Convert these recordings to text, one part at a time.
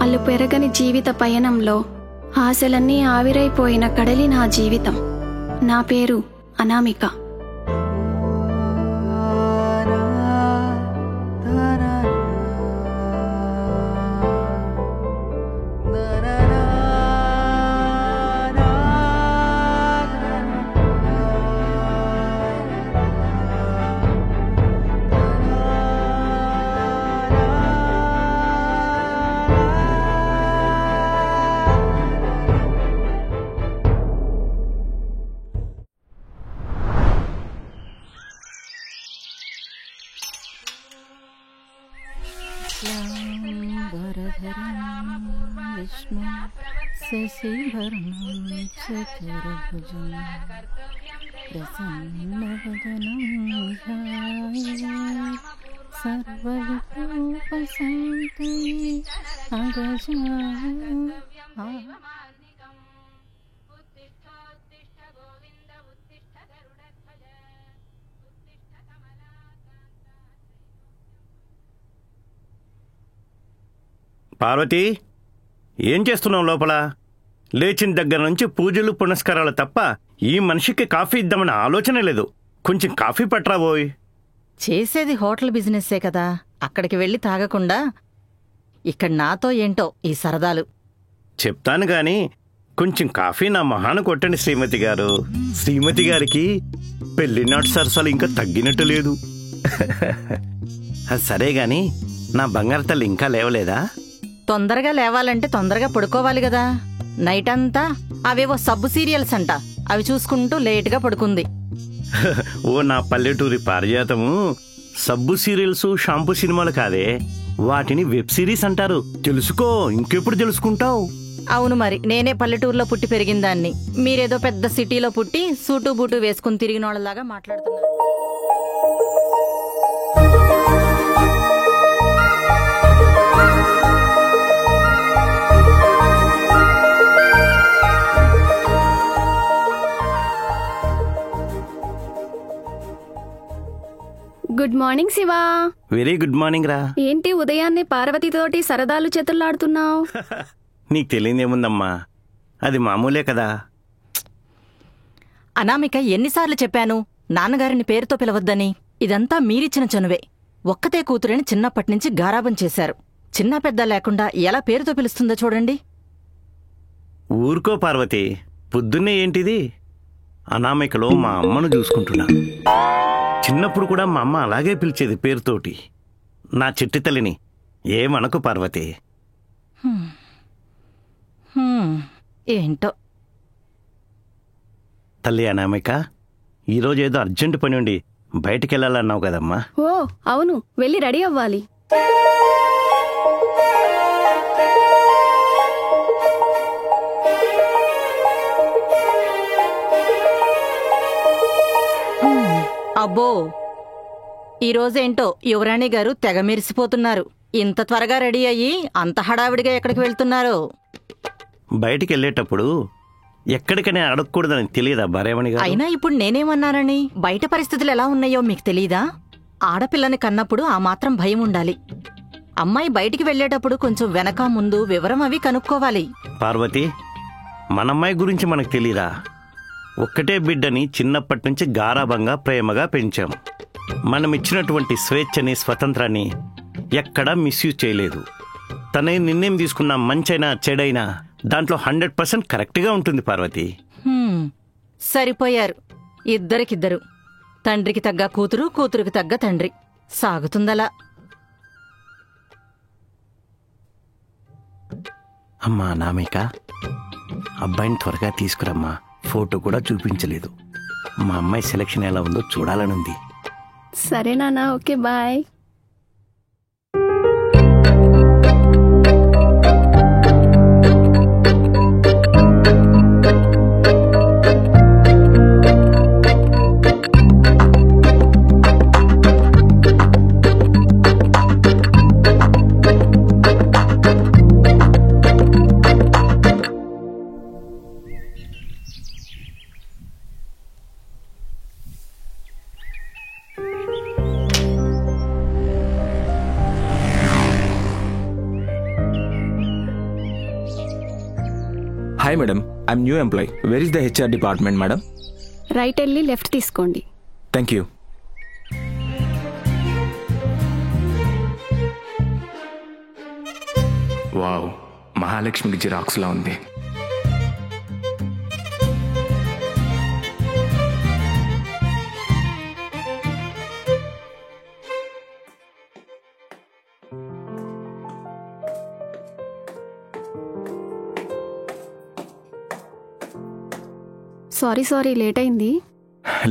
అల్లు పెరగని జీవిత పయనంలో ఆశలన్నీ ఆవిరైపోయిన కడలి నా జీవితం. నా పేరు అనామిక. విష్ణు శశివర్ణం చతుర్భుజం ప్రసన్నవదనం ధ్యాయేత్ సర్వవిఘ్నోపశాంతయే అగజానన. పార్వతి, ఏం చేస్తున్నావు లోపల? లేచిన దగ్గర నుంచి పూజలు పునస్కారాలు తప్ప ఈ మనిషికి కాఫీ ఇద్దామన్న ఆలోచన లేదు. కొంచెం కాఫీ పట్రాబోయ్. చేసేది హోటల్ బిజినెస్సే కదా, అక్కడికి వెళ్ళి తాగకుండా ఇక్కడ నాతో ఏంటో ఈ సరదాలు. చెప్తాను గాని కొంచెం కాఫీ నా మొహాన కొట్టండి శ్రీమతి గారు. శ్రీమతి గారికి పెళ్లినాటి సరసాలు ఇంకా తగ్గినట్టు లేదు. సరే గాని నా బంగారు తల్లి ఇంకా లేవలేదా? తొందరగా లేవాలంటే తొందరగా పడుకోవాలి కదా. నైట్ అంతా అవేవో సబ్బు సీరియల్స్ అంట, అవి చూసుకుంటూ లేటుగా పడుకుంది. ఓ నా పల్లెటూరి పారిజాతము, సబ్బు సీరియల్స్ షాంపూ సినిమాలు కాదే, వాటిని వెబ్ సిరీస్ అంటారు. తెలుసుకో, ఇంకెప్పుడు తెలుసుకుంటావు? అవును మరి, నేనే పల్లెటూరులో పుట్టి పెరిగిందాన్ని. మీరేదో పెద్ద సిటీలో పుట్టి సూటు బూటు వేసుకుని తిరిగిన వాళ్ళలాగా మాట్లాడుతున్నారు. Good morning Shiva. Very good morning రా. ఏంటి ఉదయాన్నే పార్వతితోటి సరదాలు చేతులాడుతున్నావు? నీకు తెలియదేముందమ్మా, అది మామూలే కదా. అనామిక, ఎన్నిసార్లు చెప్పాను నాన్నగారిని పేరుతో పిలవద్దని? ఇదంతా మీరిచ్చిన చనువే. ఒక్కతే కూతురని చిన్నప్పటినుంచి గారాబం చేశారు. చిన్న పెద్ద లేకుండా ఎలా పేరుతో పిలుస్తుందో చూడండి. ఊరుకో పార్వతి, పొద్దున్నే ఏంటిది? అనామికలో మా అమ్మను చూసుకుంటున్నా. చిన్నప్పుడు కూడా మా అమ్మ అలాగే పిలిచేది పేరుతోటి, నా చిట్టి తల్లిని. ఏమనకు పార్వతి. ఏంటో. తల్లి అనామిక, ఈరోజు ఏదో అర్జెంటు పని ఉండి బయటికెళ్ళాలన్నావు కదమ్మా? ఓ అవును, వెళ్ళి రెడీ అవ్వాలి. అబ్బో, ఈరోజేంటో యువరాణి గారు తెగ మెరిసిపోతున్నారు. ఇంత త్వరగా రెడీ అయ్యి అంత హడావిడిగా ఎక్కడికి వెళ్తున్నారు? బయటికెళ్ళేటప్పుడు ఎక్కడికనే అడగకూడదని తెలియదా భార్యమణి గారు? అయినా ఇప్పుడు నేనేమన్నానని? బయట పరిస్థితులు ఎలా ఉన్నాయో మీకు తెలీదా? ఆడపిల్లని కన్నప్పుడు ఆ మాత్రం భయం ఉండాలి. అమ్మాయి బయటికి వెళ్లేటప్పుడు కొంచెం వెనక ముందు వివరం అవి కనుక్కోవాలి. పార్వతి, మనమ్మాయి గురించి మనకు తెలీదా? ఒక్కటే బిడ్డని చిన్నప్పటి నుంచి గారాబంగా ప్రేమగా పెంచాం. మనమిచ్చినటువంటి స్వేచ్ఛని స్వతంత్రాన్ని ఎక్కడా మిస్యూజ్ చేయలేదు. తనే నిర్ణయం తీసుకున్న మంచైనా చెడైనా దాంట్లో 100% కరెక్ట్గా ఉంటుంది పార్వతి. సరిపోయారు ఇద్దరికిద్దరు. తండ్రికి తగ్గ కూతురు, కూతురికి తగ్గ తండ్రి. సాగుతుందలా. అమ్మా అనామిక, అబ్బాయిని త్వరగా తీసుకురమ్మా. ఫోటో కూడా చూపించలేదు. మా అమ్మాయి సెలక్షన్ ఎలా ఉందో చూడాలనుంది. సరే నాన్న, okay bye. Hi madam, I'm new employee. Where is the HR department madam? Right వెళ్ళి లెఫ్ట్ తీసుకోండి. Thank you. వావ్, మహాలక్ష్మికి జిరాక్స్లా ఉంది. సారీ లేట్ అయింది.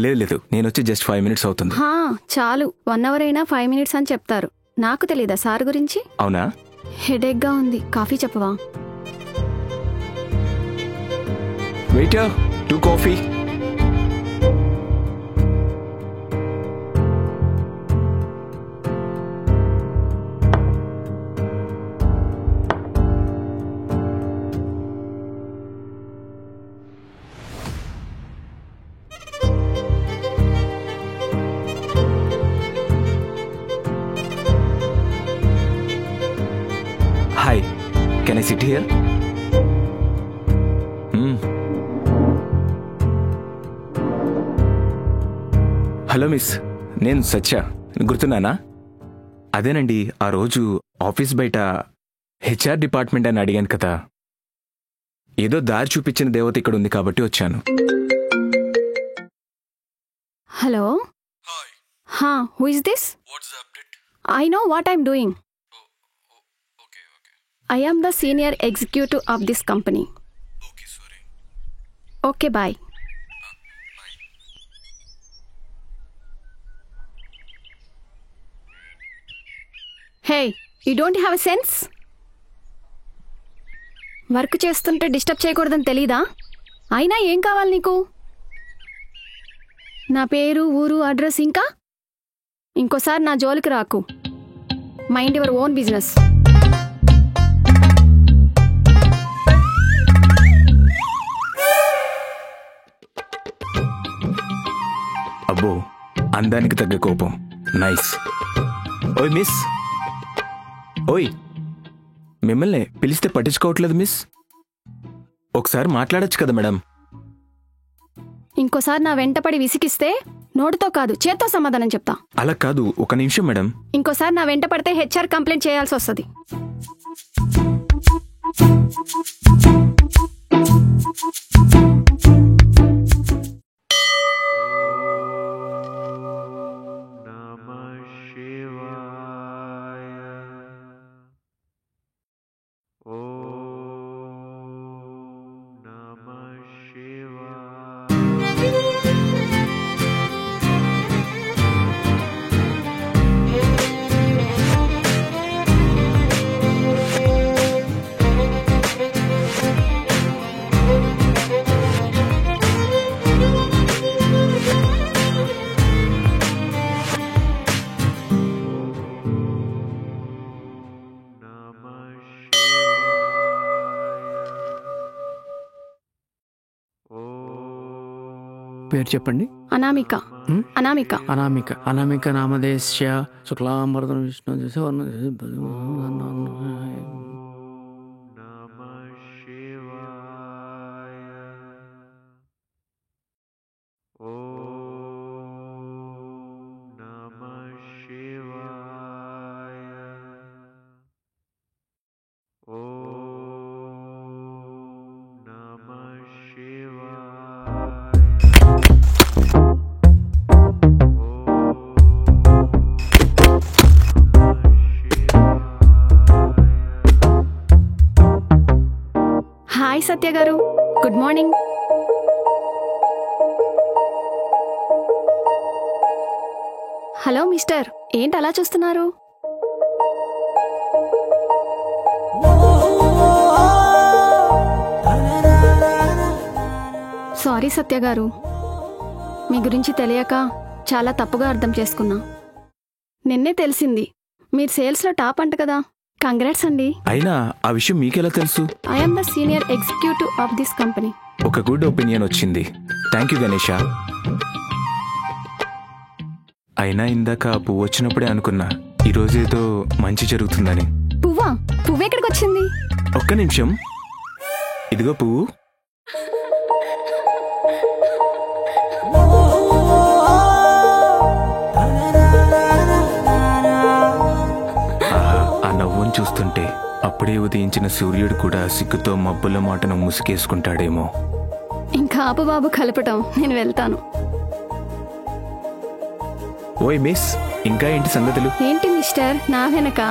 లేదు, నేను వచ్చి జస్ట్ 5 minutes అవుతుంది. చాలు, 1 hour అయినా 5 minutes అని చెప్తారు. నాకు తెలీదా సార్ గురించి? అవునా? హెడేక్గా ఉంది, కాఫీ చెప్పవా? Waiter, 2 coffee. Hi, can I sit here? Hello miss, నేను సత్య. గుర్తున్నానా? అదేనండి, ఆ రోజు ఆఫీస్ బయట హెచ్ఆర్ డిపార్ట్మెంట్ అని అడిగాను కదా. ఏదో దారి చూపించిన దేవత ఇక్కడ ఉంది కాబట్టి వచ్చాను. Hello, who is this? I know what I'm doing. I am the senior executive of this company. Okay, sorry. Okay, bye. Hey, you don't have a sense? Work చేస్తుంటే డిస్టర్బ్ చేయకూడదని తెలీదా? అయినా ఏం కావాలి నీకు? నా పేరు, ఊరు, అడ్రస్ ఇంకా? ఇంకోసారి నా జోలికి రాకు. Mind your own business. అబ్బో, అందానికి తగ్గ కోపం. నైస్. ఓయ్ మిస్, ఓయ్, మిమ్మల్ని పిలిస్తే పట్టించుకోవట్లేదు మిస్. ఒకసారి మాట్లాడొచ్చు కదా మేడం. ఇంకోసారి నా వెంటపడి విసిగిస్తే నోటితో కాదు చేత్తో సమాధానం చెప్తా. అలా కాదు, ఒక నిమిషం మేడం. ఇంకోసారి నా వెంట పడితే హెచ్ఆర్ కంప్లైంట్ చేయాల్సి వస్తుంది. పేరు చెప్పండి. అనామిక. అనామిక. అనామిక. అనామిక నామదేశ్య శుక్లాంబరదం విష్ణు చేసి వర్ణ చేసి హాయ్ సత్య గారు, గుడ్ మార్నింగ్. హలో మిస్టర్, ఏంటి అలా చూస్తున్నారు? సారీ సత్య గారు, మీ గురించి తెలియక చాలా తప్పుగా అర్థం చేసుకున్నా. నిన్నే తెలిసింది మీరు సేల్స్లో టాప్ అంట కదా. కంగ్రాట్స్ అండి. అయినా ఆ విషయం మీకెలా తెలుసు? I am the senior executive of this company. ఒక గుడ్ ఒపీనియన్ వచ్చింది. Thank you Ganesha. అయినా ఇందాక పువ్వు వచ్చినప్పుడే అనుకున్నా ఈరోజేదో మంచి జరుగుతుందని. పువ్వా? పువ్వెక్కడికి వచ్చింది? ఒక్క నిమిషం. ఇదిగో పువ్వు, చూస్తుంటే అప్పుడే ఉదయించిన సూర్యుడు కూడా సిగ్గుతో మబ్బుల మాటను ముసుగేసుకుంటాడేమో. ఇంకా ఆపు బాబు కలపటం, నేను వెళ్తాను. ఓయ్ మిస్, ఇంకా ఏంటి సంగతులు? ఏంటి మిస్టర్ నా వెనక?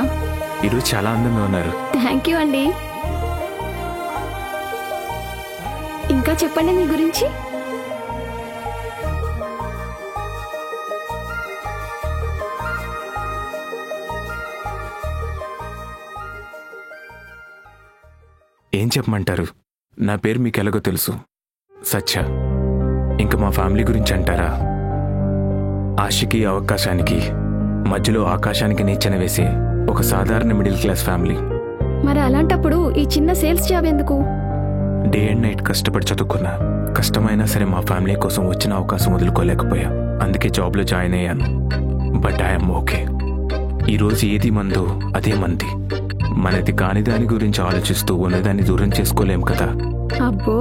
ఈరోజు చాలా అందంగా ఉన్నారు. థ్యాంక్ యూ అండి. ఇంకా చెప్పండి మీ గురించి. ఏం చెప్పమంటారు? నా పేరు మీకు ఎలాగో తెలుసు, సత్య. ఇంకా మా ఫ్యామిలీ గురించి అంటారా? ఆశకి అవకాశానికి మధ్యలో ఆకాశానికి నిచ్చెన వేసే ఒక సాధారణ మిడిల్ క్లాస్ ఫ్యామిలీ. మరి అలాంటప్పుడు ఈ చిన్న సేల్స్ జాబ్ ఎందుకు? డే అండ్ నైట్ కష్టపడి చదువుకున్నా. కష్టమైనా సరే మా ఫ్యామిలీ కోసం వచ్చిన అవకాశం వదులుకోలేకపోయా. అందుకే జాబ్లో జాయిన్ అయ్యాను. But I'm okay. ఈరోజు ఏది మందో అదే మంది. మనది కాని దాని గురించి ఆలోచిస్తూ ఉన్నదాన్ని దూరం చేసుకోలేం కదా. అబ్బో,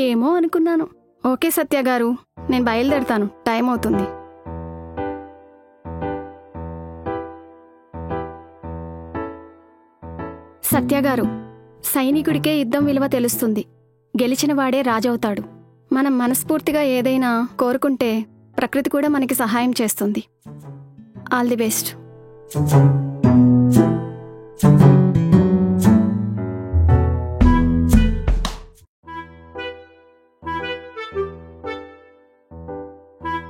ఏమో అనుకున్నాను. ఓకే సత్య గారు, నేను బయలుదేరుతాను, టైం అవుతుంది. సత్య గారు, సైనికుడికే యుద్ధం విలువ తెలుస్తుంది. గెలిచిన వాడే రాజవుతాడు. మనం మనస్ఫూర్తిగా ఏదైనా కోరుకుంటే ప్రకృతి కూడా మనకి సహాయం చేస్తుంది. All the best.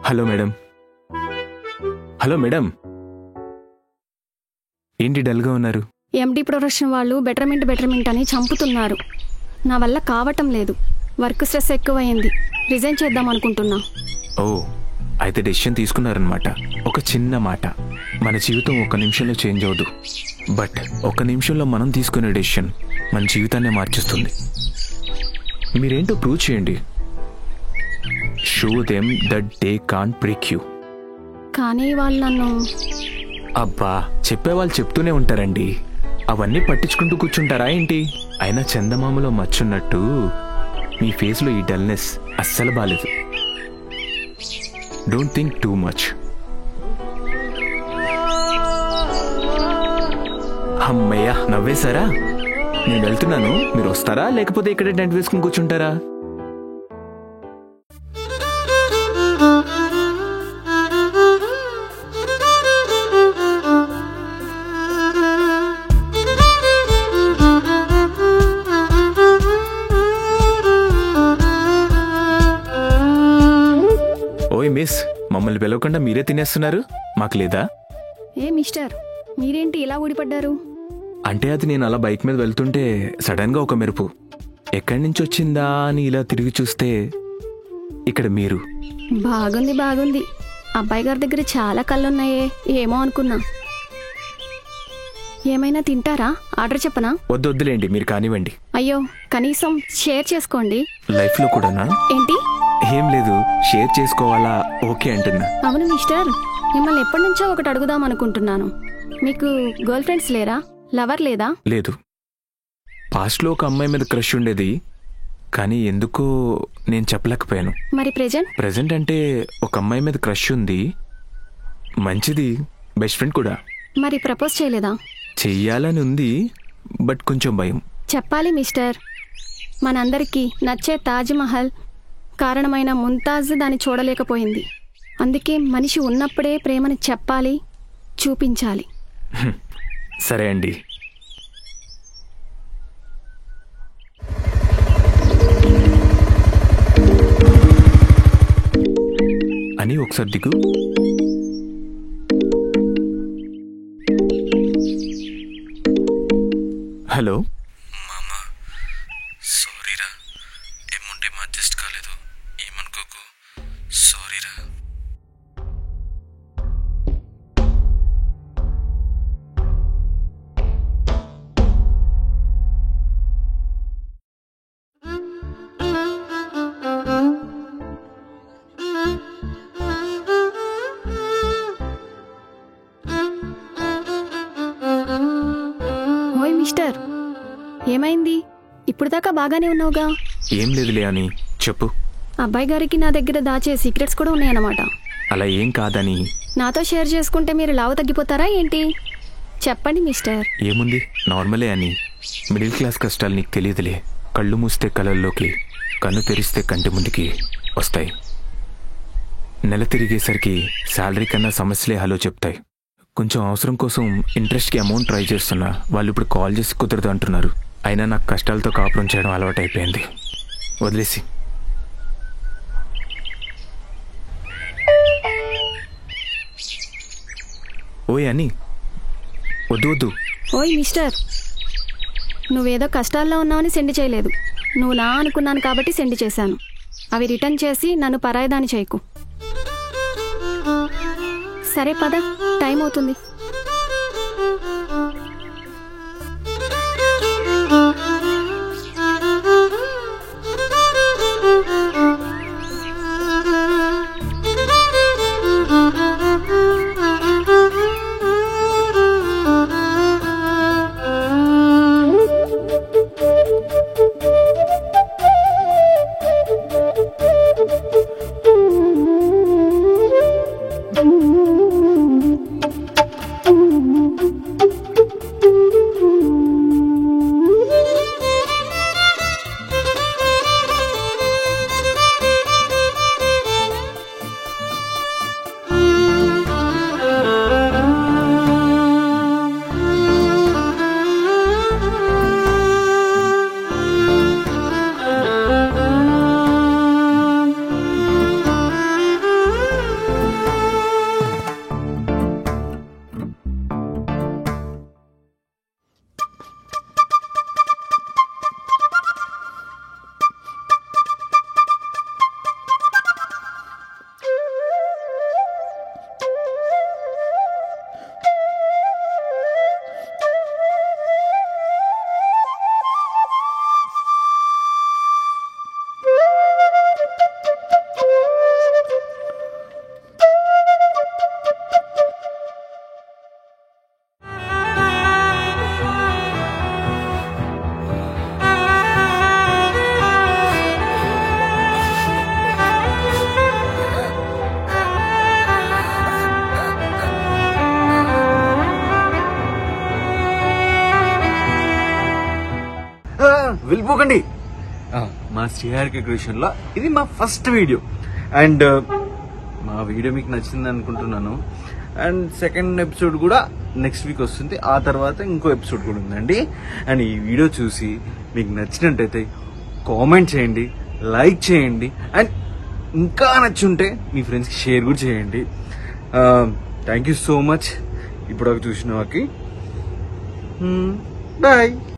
Hello madam. Hello madam, ఏంటి డల్గా ఉన్నారు? ఎండి ప్రొడక్షన్ వాళ్ళు బెటర్మెంట్ అని చంపుతున్నారు. నా వల్ల కావటం లేదు. వర్క్ స్ట్రెస్ ఎక్కువైంది. రిజైన్ చేద్దాం అనుకుంటున్నా. ఓ, అయితే డెసిషన్ తీసుకున్నారనమాట. ఒక చిన్న మాట, మన జీవితం ఒక్క నిమిషంలో చేంజ్ అవ్వదు. బట్ ఒక నిమిషంలో మనం తీసుకునే డెసిషన్ మన జీవితాన్నే మార్చేస్తుంది. మీరేంటో ప్రూవ్ చేయండి. Show them that they can't break you. కానీ వాళ్ళు నన్ను... అబ్బా, చెప్పేవాళ్ళు చెప్తూనే ఉంటారండి. అవన్నీ పట్టించుకుంటూ కూర్చుంటారా ఏంటి? అయినా చందమామలో మచ్చున్నట్టు మీ ఫేస్లో ఈ డల్నెస్ అస్సలు బాలేదు. Don't think too much. అమ్మయ్యా, నవ్వేశారా? నేను వెళ్తున్నాను, మీరు వస్తారా లేకపోతే ఇక్కడే టెంట్ వేసుకుని కూర్చుంటారా? ఓయ్ మిస్, మమ్మల్ని పిలవకుండా మీరే తినేస్తున్నారు, మాకు లేదా? ఏ మిస్టర్, మీరేంటి ఇలా ఊడిపడ్డారు? అంటే అది నేను అలా బైక్ మీద వెళ్తుంటే సడన్ గా ఒక మెరుపు ఎక్కడి నుంచి వచ్చిందా అని ఇలా తిరిగి చూస్తే ఇక్కడ మీరు. బాగుంది. అబ్బాయి గారి దగ్గర చాలా కళ్ళున్నాయే, ఏమో అనుకున్నా. ఏమైనా తింటారా? ఆర్డర్ చెప్పనా? వద్దులేండి, మీరు కానివ్వండి. అయ్యో, కనీసం షేర్ చేసుకోండి. లైఫ్ లో కూడానా? ఏంటి? ఏం లేదు, షేర్ చేసుకోవాలా ఓకే అంటున్నా. అవును మిస్టర్, మిమ్మల్ని ఎప్పటి నుంచో ఒకటి అడుగుదాం అనుకుంటున్నాను. మీకు గర్ల్ ఫ్రెండ్స్ లేరా? లవర్ లేదా? లేదు. పాస్ట్ లో ఒక అమ్మాయి మీద క్రష్ ఉండేది, కానీ ఎందుకో నేను చెప్పలేకపోయాను. మరి ప్రెజెంట్ అంటే ఒక అమ్మాయి మీద క్రష్ ఉంది, మంచిది, బెస్ట్ ఫ్రెండ్ కూడా. మరి ప్రపోజ్ చేయలేదా? చెయ్యాలని ఉంది, బట్ కొంచెం భయం. చెప్పాలి మిస్టర్. మనందరికీ నచ్చే తాజ్మహల్ కారణమైన ముంతాజ్ దాన్ని చూడలేకపోయింది. అందుకే మనిషి ఉన్నప్పుడే ప్రేమని చెప్పాలి, చూపించాలి. సరే అండి. అని ఒకసారి దిగు. హలో మామా, సారీరా, ఏముంటే అడ్జస్ట్ కాలేదు, ఏమనుకోకు. సారీరా. ఓయ్ మిస్టర్, ఏమైంది? ఇప్పుడు దాకా బాగానే ఉన్నావుగా. ఏం లేదులే అని చెప్పు. అబ్బాయి గారికి నా దగ్గర దాచే సీక్రెట్స్ కూడా ఉన్నాయన్నమాట. అలా ఏం కాదని. నాతో షేర్ చేసుకుంటే మీరు లావు తగ్గిపోతారా ఏంటి? చెప్పండి మిస్టర్. ఏముంది, నార్మలే అని. మిడిల్ క్లాస్ కష్టాలు నీకు తెలియదులే. కళ్ళు మూస్తే కలల్లోకి, కన్ను తెరిస్తే కంటి ముందుకి వస్తాయి. నెల తిరిగేసరికి శాలరీ కన్నా సమస్యలే హలో చెప్తాయి. కొంచెం అవసరం కోసం ఇంట్రెస్ట్కి అమౌంట్ ట్రై చేస్తున్నా. వాళ్ళు ఇప్పుడు కాల్ చేసి కుదరదు అంటున్నారు. అయినా నాకు కష్టాలతో కాపురం చేయడం అలవాటు అయిపోయింది. వదిలేసి. ఓయ్ అని, వద్దు వద్దు. ఓయ్ మిస్టర్, నువ్వేదో కష్టాల్లో ఉన్నావని సెండ్ చేయలేదు. నువ్వు నా అనుకున్నాను కాబట్టి సెండ్ చేశాను. అవి రిటర్న్ చేసి నన్ను పరాయిదాని చేయకు. సరే పద, టైం అవుతుంది. వెళ్ళిపోకండి. మా శ్రీహారిక క్రియేషన్ లో ఇది మా ఫస్ట్ వీడియో. అండ్ మా వీడియో మీకు నచ్చింది అనుకుంటున్నాను. అండ్ సెకండ్ ఎపిసోడ్ కూడా నెక్స్ట్ వీక్ వస్తుంది. ఆ తర్వాత ఇంకో ఎపిసోడ్ కూడా ఉందండి. అండ్ ఈ వీడియో చూసి మీకు నచ్చినట్టయితే కామెంట్ చేయండి, లైక్ చేయండి, అండ్ ఇంకా నచ్చుంటే మీ ఫ్రెండ్స్కి షేర్ కూడా చేయండి. థ్యాంక్ యూ సో మచ్ ఇప్పుడు చూసిన వాకి. బాయ్.